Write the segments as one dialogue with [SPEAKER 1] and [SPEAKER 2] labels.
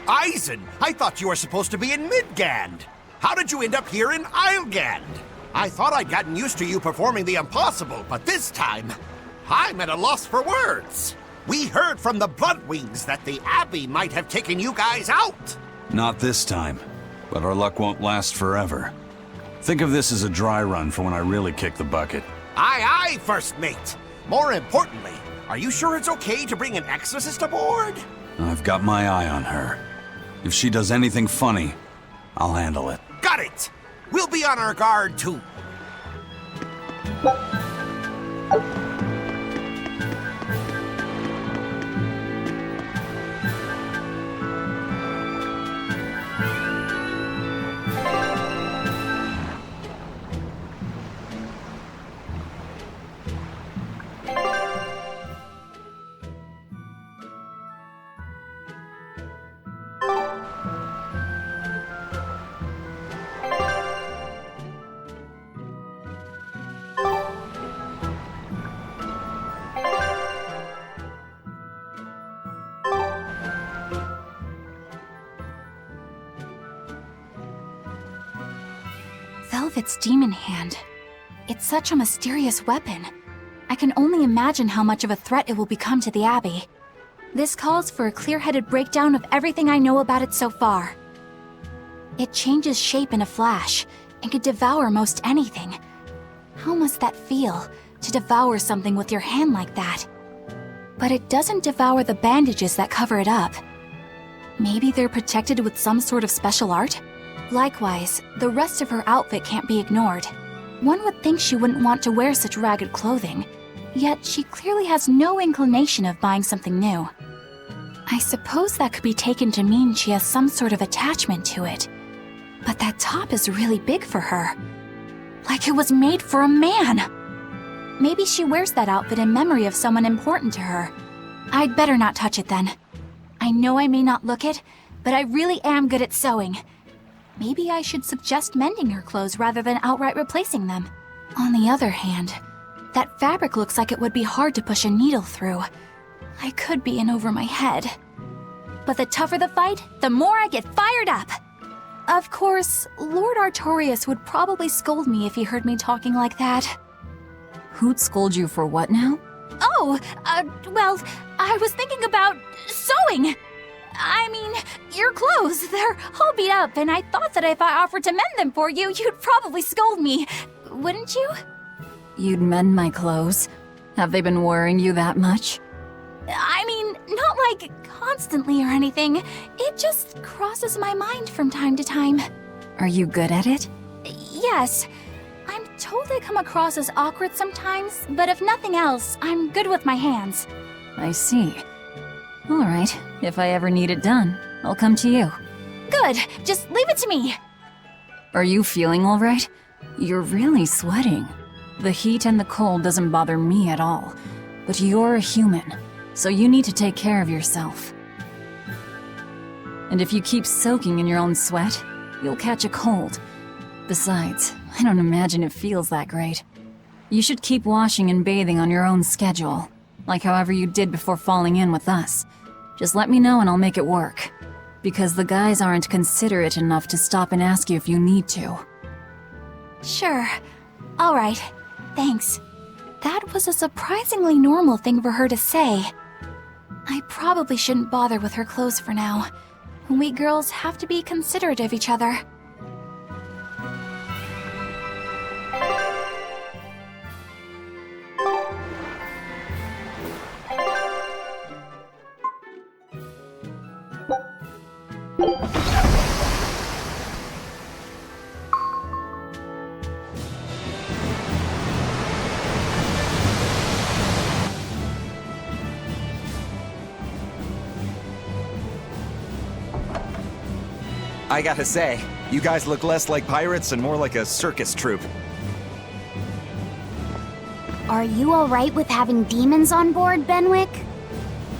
[SPEAKER 1] Eisen, I thought you were supposed to be in Midgand. How did you end up here in Islegand? I thought I'd gotten used to you performing the impossible, but this time, I'm at a loss for words. We heard from the Bloodwings that the Abbey might have taken you guys out.
[SPEAKER 2] Not this time, but our luck won't last forever. Think of this as a dry run for when I really kick the bucket.
[SPEAKER 1] Aye, aye, First Mate. More importantly, are you sure it's okay to bring an exorcist aboard?
[SPEAKER 2] I've got my eye on her. If she does anything funny, I'll handle it.
[SPEAKER 1] Got it! We'll be on our guard, too.
[SPEAKER 3] Velvet's demon hand. It's such a mysterious weapon. I can only imagine how much of a threat it will become to the Abbey. This calls for a clear-headed breakdown of everything I know about it so far. It changes shape in a flash, and could devour most anything. How must that feel, to devour something with your hand like that? But it doesn't devour the bandages that cover it up. Maybe they're protected with some sort of special art? Likewise, the rest of her outfit can't be ignored. One would think she wouldn't want to wear such ragged clothing, yet she clearly has no inclination of buying something new. I suppose that could be taken to mean she has some sort of attachment to it. But that top is really big for her. Like it was made for a man! Maybe she wears that outfit in memory of someone important to her. I'd better not touch it then. I know I may not look it, but I really am good at sewing. Maybe I should suggest mending her clothes rather than outright replacing them. On the other hand, that fabric looks like it would be hard to push a needle through. I could be in over my head. But the tougher the fight, the more I get fired up! Of course, Lord Artorias would probably scold me if he heard me talking like that.
[SPEAKER 4] Who'd scold you for what now?
[SPEAKER 3] Oh, well, I was thinking about sewing! I mean, your clothes, they're all beat up, and I thought that if I offered to mend them for you, you'd probably scold me. Wouldn't you?
[SPEAKER 4] You'd mend my clothes? Have they been worrying you that much?
[SPEAKER 3] I mean, not like constantly or anything. It just crosses my mind from time to time.
[SPEAKER 4] Are you good at it?
[SPEAKER 3] Yes. I'm told I come across as awkward sometimes, but if nothing else, I'm good with my hands.
[SPEAKER 4] I see. All right, if I ever need it done, I'll come to you.
[SPEAKER 3] Good, just leave it to me.
[SPEAKER 4] Are you feeling all right? You're really sweating. The heat and the cold doesn't bother me at all, but you're a human, so you need to take care of yourself. And if you keep soaking in your own sweat, you'll catch a cold. Besides, I don't imagine it feels that great. You should keep washing and bathing on your own schedule, like however you did before falling in with us. Just let me know and I'll make it work. Because the guys aren't considerate enough to stop and ask you if you need to.
[SPEAKER 3] Sure. All right. Thanks. That was a surprisingly normal thing for her to say. I probably shouldn't bother with her clothes for now. We girls have to be considerate of each other.
[SPEAKER 5] I gotta say, you guys look less like pirates and more like a circus troupe.
[SPEAKER 6] Are you alright with having demons on board, Benwick?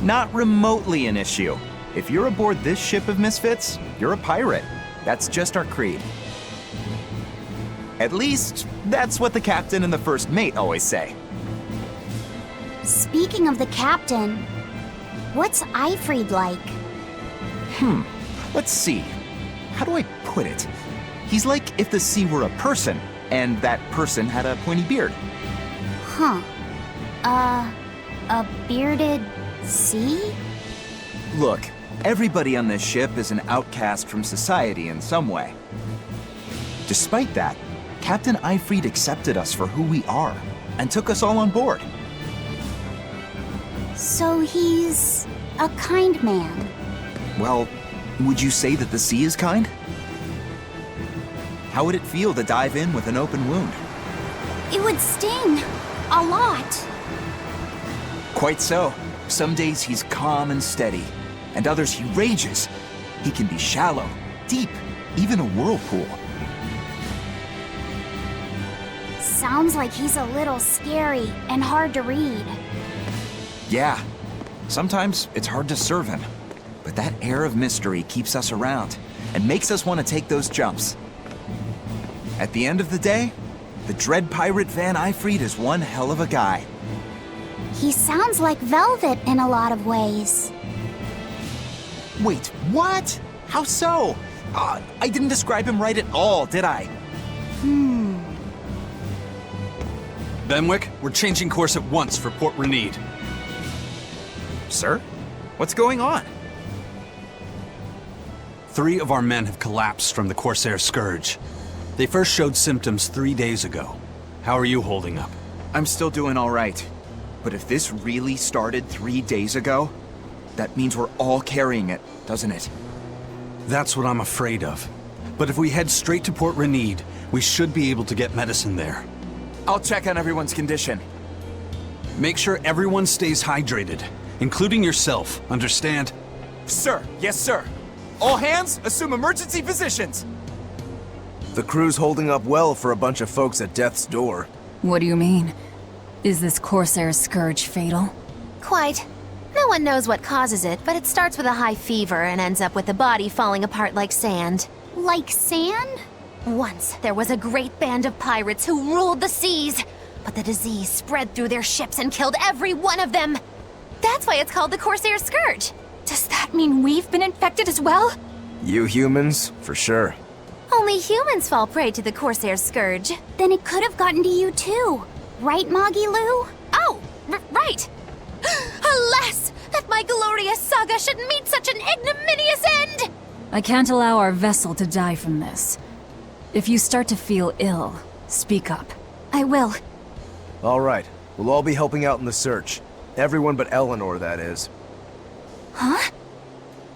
[SPEAKER 5] Not remotely an issue. If you're aboard this ship of misfits, you're a pirate. That's just our creed. At least, that's what the captain and the first mate always say.
[SPEAKER 6] Speaking of the captain, what's Eifried like?
[SPEAKER 5] Let's see. How do I put it? He's like if the sea were a person, and that person had a pointy beard.
[SPEAKER 6] Huh. A bearded sea?
[SPEAKER 5] Look, everybody on this ship is an outcast from society in some way. Despite that, Captain Eifried accepted us for who we are, and took us all on board.
[SPEAKER 6] So he's a kind man.
[SPEAKER 5] Well, would you say that the sea is kind? How would it feel to dive in with an open wound?
[SPEAKER 6] It would sting. A lot.
[SPEAKER 5] Quite so. Some days he's calm and steady, and others he rages. He can be shallow, deep, even a whirlpool.
[SPEAKER 6] Sounds like he's a little scary and hard to read.
[SPEAKER 5] Yeah, sometimes it's hard to serve him, but that air of mystery keeps us around and makes us want to take those jumps. At the end of the day, the dread pirate Van Eifried is one hell of a guy.
[SPEAKER 6] He sounds like velvet in a lot of ways.
[SPEAKER 5] Wait, what? How so? I didn't describe him right at all, did I?
[SPEAKER 2] Benwick, we're changing course at once for Port Renied.
[SPEAKER 5] Sir? What's going on?
[SPEAKER 2] 3 of our men have collapsed from the Corsair Scourge. They first showed symptoms 3 days ago. How are you holding up?
[SPEAKER 5] I'm still doing all right. But if this really started 3 days ago, that means we're all carrying it, doesn't it?
[SPEAKER 2] That's what I'm afraid of. But if we head straight to Port Renied, we should be able to get medicine there.
[SPEAKER 5] I'll check on everyone's condition.
[SPEAKER 2] Make sure everyone stays hydrated, including yourself, understand?
[SPEAKER 5] Sir, yes sir. All hands, assume emergency positions.
[SPEAKER 7] The crew's holding up well for a bunch of folks at death's door.
[SPEAKER 4] What do you mean? Is this Corsair Scourge fatal?
[SPEAKER 8] Quite. No one knows what causes it, but it starts with a high fever and ends up with the body falling apart like sand.
[SPEAKER 6] Like sand?
[SPEAKER 8] Once, there was a great band of pirates who ruled the seas, but the disease spread through their ships and killed every one of them. That's why it's called the Corsair Scourge.
[SPEAKER 3] Does that mean we've been infected as well?
[SPEAKER 7] You humans, for sure.
[SPEAKER 8] Only humans fall prey to the Corsair Scourge.
[SPEAKER 6] Then it could have gotten to you too. Right, Moggy Lou?
[SPEAKER 8] Oh, right! Alas, that my glorious saga should meet such an ignominious end!
[SPEAKER 4] I can't allow our vessel to die from this. If you start to feel ill, speak up.
[SPEAKER 3] I will.
[SPEAKER 7] All right, we'll all be helping out in the search. Everyone but Eleanor, that is.
[SPEAKER 3] Huh?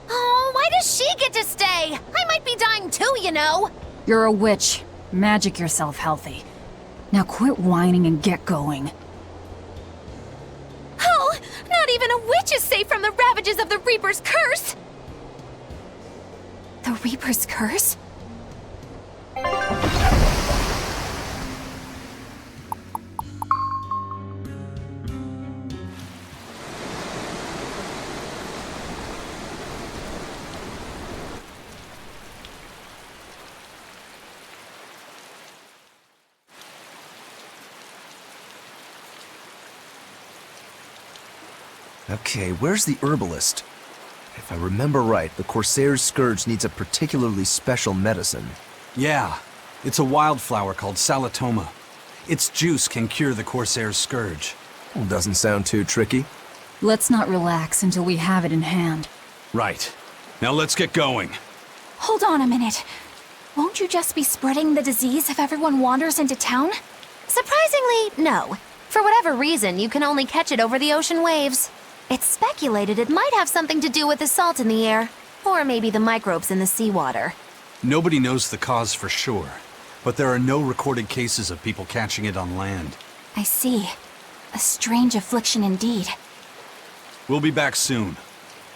[SPEAKER 8] Oh, why does she get to stay? I might be dying too, you know.
[SPEAKER 4] You're a witch. Magic yourself healthy. Now quit whining and get going.
[SPEAKER 8] Oh, not even a witch is safe from the ravages of the Reaper's curse!
[SPEAKER 3] The Reaper's curse?
[SPEAKER 7] Okay, where's the herbalist? If I remember right, the Corsair's Scourge needs a particularly special medicine.
[SPEAKER 2] Yeah, it's a wildflower called Salatoma. Its juice can cure the Corsair's Scourge.
[SPEAKER 7] Well, doesn't sound too tricky.
[SPEAKER 4] Let's not relax until we have it in hand.
[SPEAKER 2] Right. Now let's get going.
[SPEAKER 3] Hold on a minute. Won't you just be spreading the disease if everyone wanders into town?
[SPEAKER 8] Surprisingly, no. For whatever reason, you can only catch it over the ocean waves. It's speculated it might have something to do with the salt in the air, or maybe the microbes in the seawater.
[SPEAKER 2] Nobody knows the cause for sure, but there are no recorded cases of people catching it on land.
[SPEAKER 3] I see. A strange affliction indeed.
[SPEAKER 2] We'll be back soon.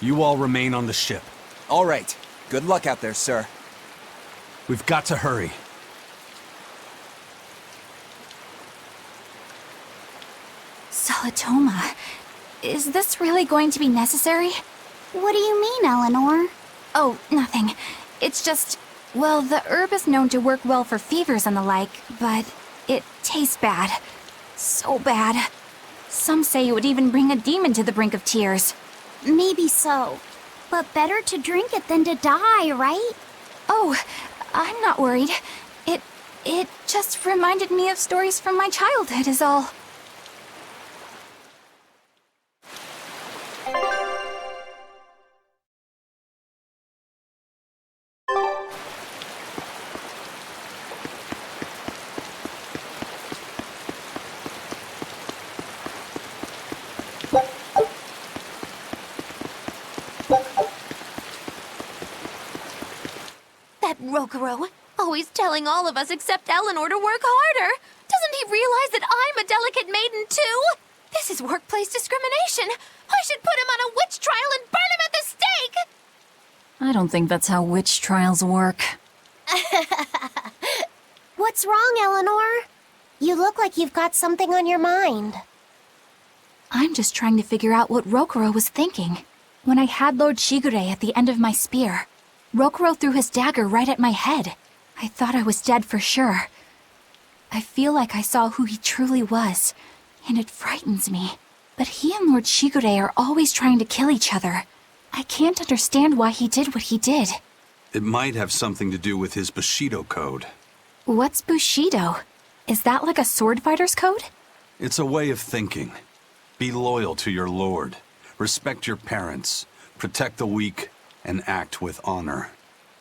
[SPEAKER 2] You all remain on the ship.
[SPEAKER 5] All right. Good luck out there, sir.
[SPEAKER 2] We've got to hurry.
[SPEAKER 3] Salatoma. Is this really going to be necessary?
[SPEAKER 6] What do you mean, Eleanor?
[SPEAKER 3] Oh, nothing. It's just, well, the herb is known to work well for fevers and the like, but it tastes bad. So bad. Some say it would even bring a demon to the brink of tears.
[SPEAKER 6] Maybe so. But better to drink it than to die, right?
[SPEAKER 3] Oh, I'm not worried. It just reminded me of stories from my childhood is all.
[SPEAKER 8] That Rokuro, always telling all of us except Eleanor to work harder. Doesn't he realize that I'm a delicate maiden too? This is workplace discrimination. I should put him on a witch trial and burn him at the stake!
[SPEAKER 4] I don't think that's how witch trials work.
[SPEAKER 6] What's wrong, Eleanor? You look like you've got something on your mind.
[SPEAKER 3] I'm just trying to figure out what Rokuro was thinking. When I had Lord Shigure at the end of my spear, Rokuro threw his dagger right at my head. I thought I was dead for sure. I feel like I saw who he truly was, and it frightens me. But he and Lord Shigure are always trying to kill each other. I can't understand why he did what he did.
[SPEAKER 2] It might have something to do with his Bushido code.
[SPEAKER 3] What's Bushido? Is that like a sword fighter's code?
[SPEAKER 2] It's a way of thinking. Be loyal to your lord. Respect your parents. Protect the weak. And act with honor.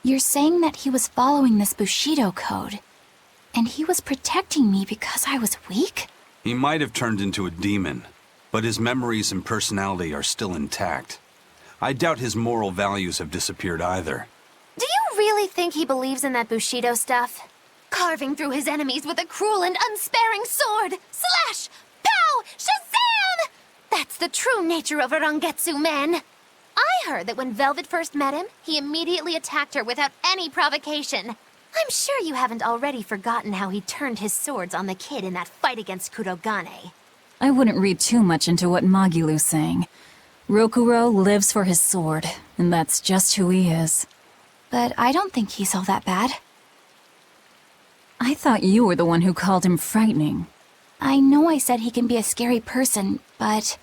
[SPEAKER 3] You're saying that he was following this Bushido code, and he was protecting me because I was weak?
[SPEAKER 2] He might have turned into a demon, but his memories and personality are still intact. I doubt his moral values have disappeared either.
[SPEAKER 8] Do you really think he believes in that Bushido stuff? Carving through his enemies with a cruel and unsparing sword! Slash! Pow! Shazam! That's the true nature of a Rangetsu man! I heard that when Velvet first met him, he immediately attacked her without any provocation. I'm sure you haven't already forgotten how he turned his swords on the kid in that fight against Kurogane.
[SPEAKER 4] I wouldn't read too much into what Magilu's saying. Rokuro lives for his sword, and that's just who he is.
[SPEAKER 3] But I don't think he's all that bad.
[SPEAKER 4] I thought you were the one who called him frightening.
[SPEAKER 3] I know I said he can be a scary person, but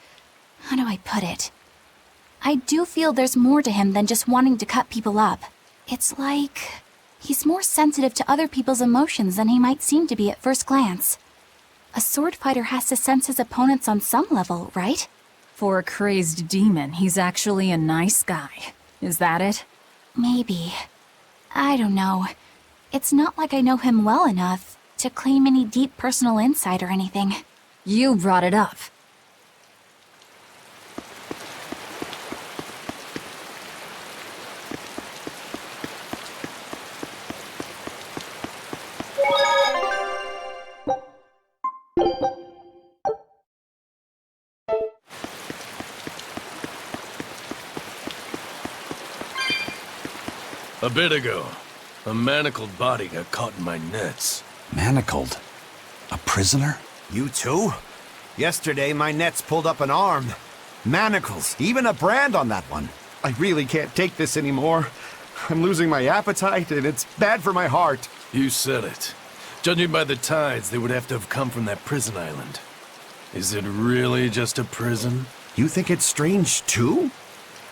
[SPEAKER 3] how do I put it? I do feel there's more to him than just wanting to cut people up. It's like he's more sensitive to other people's emotions than he might seem to be at first glance. A sword fighter has to sense his opponents on some level, right?
[SPEAKER 4] For a crazed demon, he's actually a nice guy. Is that it?
[SPEAKER 3] Maybe. I don't know. It's not like I know him well enough to claim any deep personal insight or anything.
[SPEAKER 4] You brought it up.
[SPEAKER 9] A bit ago, a manacled body got caught in my nets.
[SPEAKER 2] Manacled? A prisoner?
[SPEAKER 1] You too? Yesterday, my nets pulled up an arm. Manacles, even a brand on that one.
[SPEAKER 10] I really can't take this anymore. I'm losing my appetite, and it's bad for my heart.
[SPEAKER 9] You said it. Judging by the tides, they would have to have come from that prison island. Is it really just a prison?
[SPEAKER 10] You think it's strange, too?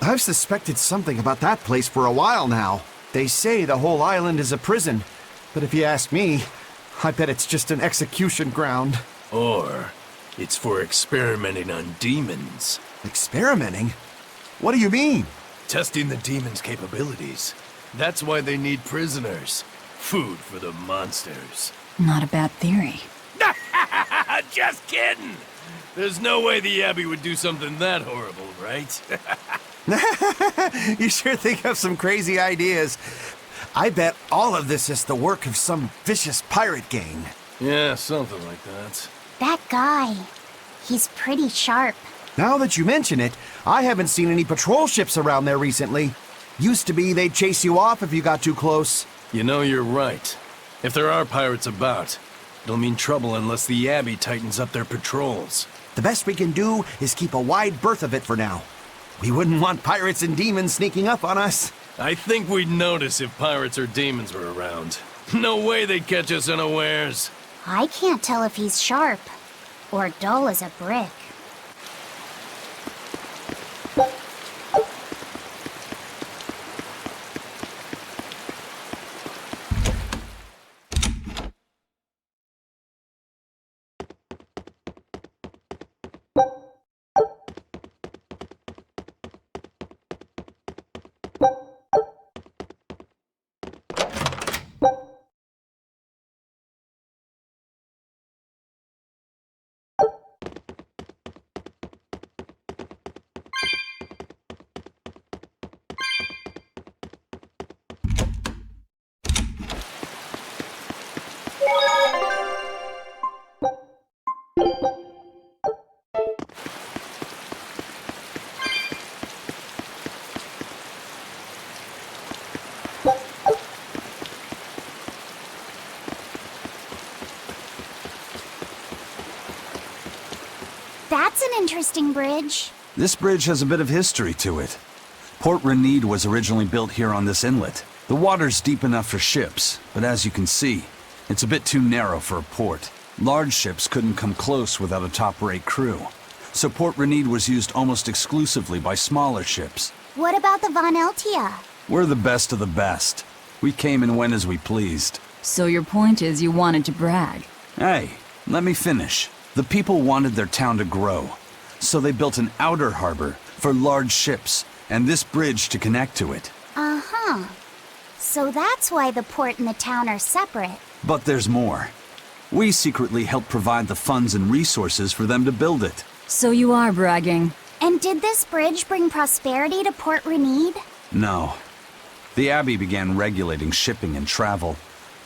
[SPEAKER 10] I've suspected something about that place for a while now. They say the whole island is a prison, but if you ask me, I bet it's just an execution ground.
[SPEAKER 9] Or it's for experimenting on demons.
[SPEAKER 10] Experimenting? What do you mean?
[SPEAKER 9] Testing the demons' capabilities. That's why they need prisoners. Food for the monsters.
[SPEAKER 4] Not a bad theory.
[SPEAKER 9] Just kidding! There's no way the Abbey would do something that horrible, right?
[SPEAKER 10] You sure think of some crazy ideas. I bet all of this is the work of some vicious pirate gang.
[SPEAKER 9] Yeah, something like that.
[SPEAKER 6] That guy, he's pretty sharp.
[SPEAKER 10] Now that you mention it, I haven't seen any patrol ships around there recently. Used to be they'd chase you off if you got too close.
[SPEAKER 9] You know, you're right. If there are pirates about, it'll mean trouble unless the Abbey tightens up their patrols.
[SPEAKER 10] The best we can do is keep a wide berth of it for now. We wouldn't want pirates and demons sneaking up on us.
[SPEAKER 9] I think we'd notice if pirates or demons were around. No way they'd catch us unawares.
[SPEAKER 6] I can't tell if he's sharp or dull as a brick. interesting bridge.
[SPEAKER 2] This bridge has a bit of history to it. Port Renied was originally built here on this inlet. The water's deep enough for ships, but as you can see, it's a bit too narrow for a port. Large ships couldn't come close without a top-rate crew. So Port Renied was used almost exclusively by smaller ships.
[SPEAKER 6] What about the Von Eltia?
[SPEAKER 2] We're the best of the best. We came and went as we pleased.
[SPEAKER 4] So your point is you wanted to brag?
[SPEAKER 2] Hey, let me finish. The people wanted their town to grow, so they built an outer harbor for large ships, and this bridge to connect to it.
[SPEAKER 6] Uh-huh. So that's why the port and the town are separate.
[SPEAKER 2] But there's more. We secretly helped provide the funds and resources for them to build it.
[SPEAKER 4] So you are bragging.
[SPEAKER 6] And did this bridge bring prosperity to Port Renied?
[SPEAKER 2] No. The Abbey began regulating shipping and travel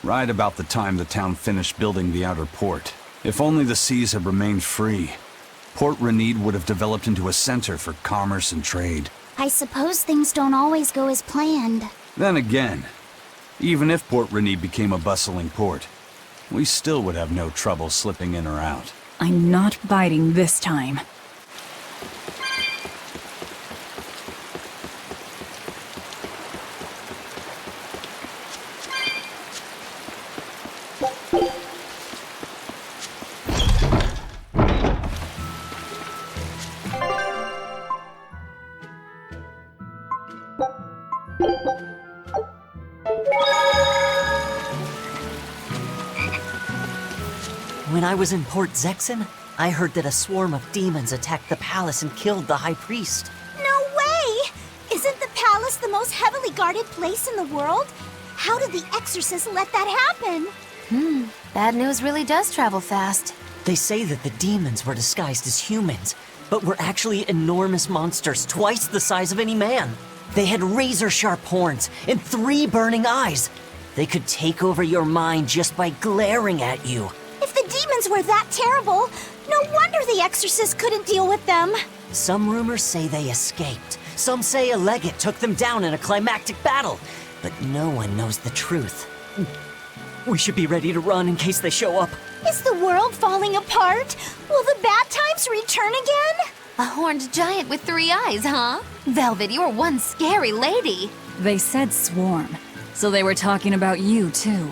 [SPEAKER 2] right about the time the town finished building the outer port. If only the seas had remained free, Port Renied would have developed into a center for commerce and trade.
[SPEAKER 6] I suppose things don't always go as planned.
[SPEAKER 2] Then again, even if Port Renied became a bustling port, we still would have no trouble slipping in or out.
[SPEAKER 4] I'm not biting this time.
[SPEAKER 11] When I was in Port Zexen, I heard that a swarm of demons attacked the palace and killed the High Priest.
[SPEAKER 6] No way! Isn't the palace the most heavily guarded place in the world? How did the exorcist let that happen?
[SPEAKER 8] Bad news really does travel fast.
[SPEAKER 11] They say that the demons were disguised as humans, but were actually enormous monsters twice the size of any man. They had razor-sharp horns and 3 burning eyes. They could take over your mind just by glaring at you.
[SPEAKER 6] If the demons were that terrible, no wonder the exorcist couldn't deal with them.
[SPEAKER 11] Some rumors say they escaped. Some say a legate took them down in a climactic battle. But no one knows the truth. We should be ready to run in case they show up.
[SPEAKER 6] Is the world falling apart? Will the bad times return again?
[SPEAKER 8] A horned giant with 3 eyes, huh? Velvet, you're one scary lady.
[SPEAKER 4] They said swarm, so they were talking about you too.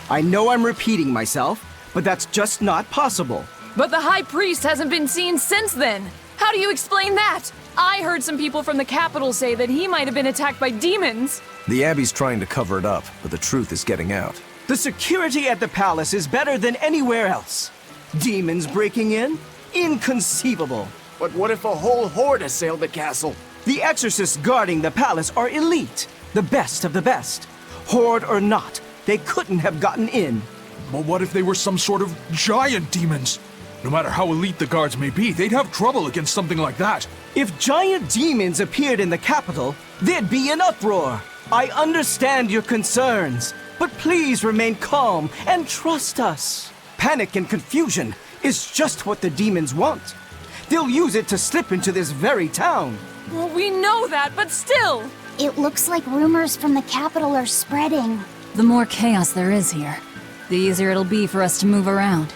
[SPEAKER 10] I know I'm repeating myself, but that's just not possible.
[SPEAKER 12] But the High Priest hasn't been seen since then. How do you explain that? I heard some people from the capital say that he might have been attacked by demons.
[SPEAKER 7] The Abbey's trying to cover it up, but the truth is getting out.
[SPEAKER 10] The security at the palace is better than anywhere else. Demons breaking in? Inconceivable.
[SPEAKER 13] But what if a whole horde assailed the castle?
[SPEAKER 10] The exorcists guarding the palace are elite, the best of the best. Horde or not, they couldn't have gotten in.
[SPEAKER 14] But what if they were some sort of giant demons? No matter how elite the guards may be, they'd have trouble against something like that.
[SPEAKER 10] If giant demons appeared in the capital, there'd be an uproar. I understand your concerns, but please remain calm and trust us. Panic and confusion is just what the demons want. They'll use it to slip into this very town.
[SPEAKER 12] Well, we know that, but still!
[SPEAKER 6] It looks like rumors from the capital are spreading.
[SPEAKER 4] The more chaos there is here, the easier it'll be for us to move around.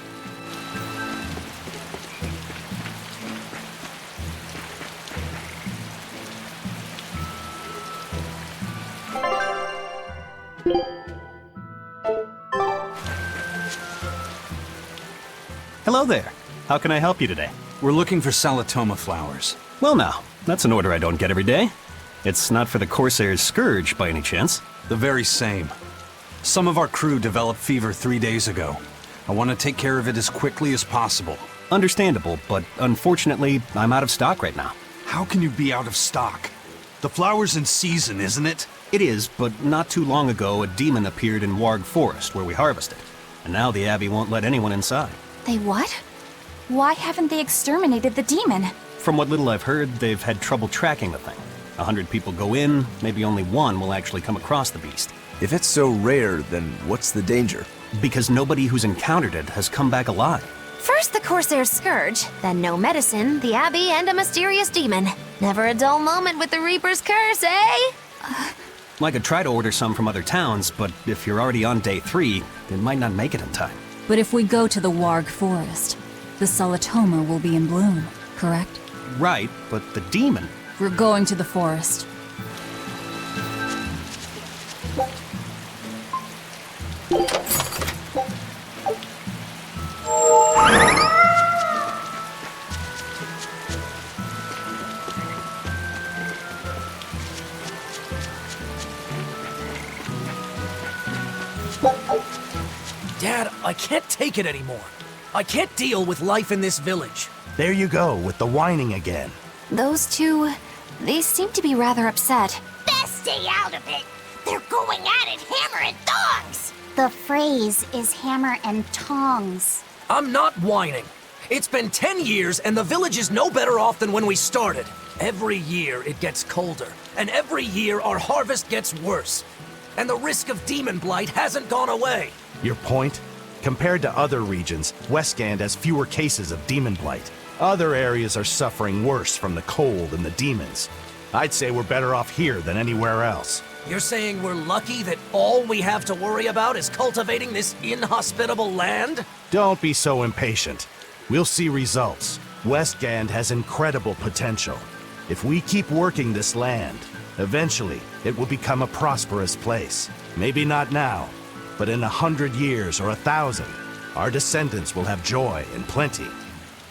[SPEAKER 15] Hello there. How can I help you today?
[SPEAKER 2] We're looking for Salatoma flowers.
[SPEAKER 15] Well now, that's an order I don't get every day. It's not for the Corsair's Scourge by any chance.
[SPEAKER 2] The very same. Some of our crew developed fever 3 days ago. I want to take care of it as quickly as possible.
[SPEAKER 15] Understandable, but unfortunately, I'm out of stock right now.
[SPEAKER 2] How can you be out of stock? The flower's in season, isn't it?
[SPEAKER 15] It is, but not too long ago, a demon appeared in Warg Forest where we harvested. And now the Abbey won't let anyone inside.
[SPEAKER 3] They what? Why haven't they exterminated the demon?
[SPEAKER 15] From what little I've heard, they've had trouble tracking the thing. 100 people go in, maybe only one will actually come across the beast.
[SPEAKER 7] If it's so rare, then what's the danger?
[SPEAKER 15] Because nobody who's encountered it has come back alive.
[SPEAKER 8] First the Corsair's Scourge, then no medicine, the Abbey, and a mysterious demon. Never a dull moment with the Reaper's Curse, eh?
[SPEAKER 15] I could try to order some from other towns, but if you're already on day 3, it might not make it in time.
[SPEAKER 4] But if we go to the Warg Forest, the Solatoma will be in bloom, correct?
[SPEAKER 15] Right, but the demon...
[SPEAKER 4] We're going to the forest.
[SPEAKER 16] Dad, I can't take it anymore. I can't deal with life in this village.
[SPEAKER 17] There you go, with the whining again.
[SPEAKER 8] Those two, they seem to be rather upset.
[SPEAKER 6] Best stay out of it. They're going at it hammer and tongs. The phrase is hammer and tongs.
[SPEAKER 16] I'm not whining. It's been 10 years and the village is no better off than when we started. Every year it gets colder, and every year our harvest gets worse. And the risk of demon blight hasn't gone away.
[SPEAKER 17] Your point? Compared to other regions, Westgand has fewer cases of demon blight. Other areas are suffering worse from the cold and the demons. I'd say we're better off here than anywhere else.
[SPEAKER 16] You're saying we're lucky that all we have to worry about is cultivating this inhospitable land?
[SPEAKER 17] Don't be so impatient. We'll see results. Westgand has incredible potential. If we keep working this land, eventually it will become a prosperous place. Maybe not now, but in 100 years or 1,000, our descendants will have joy and plenty.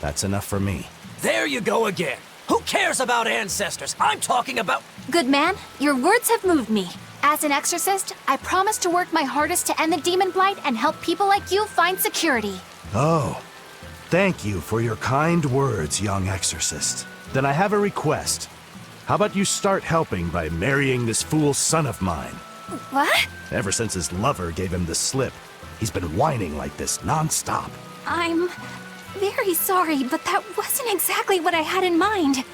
[SPEAKER 17] That's enough for me.
[SPEAKER 16] There you go again. Who cares about ancestors? I'm talking about...
[SPEAKER 3] Good man, your words have moved me. As an exorcist, I promise to work my hardest to end the demon blight and help people like you find security.
[SPEAKER 17] Oh, thank you for your kind words, young exorcist. Then I have a request. How about you start helping by marrying this fool son of mine?
[SPEAKER 3] What?
[SPEAKER 17] Ever since his lover gave him the slip, he's been whining like this non-stop.
[SPEAKER 3] I'm very sorry, but that wasn't exactly what I had in mind.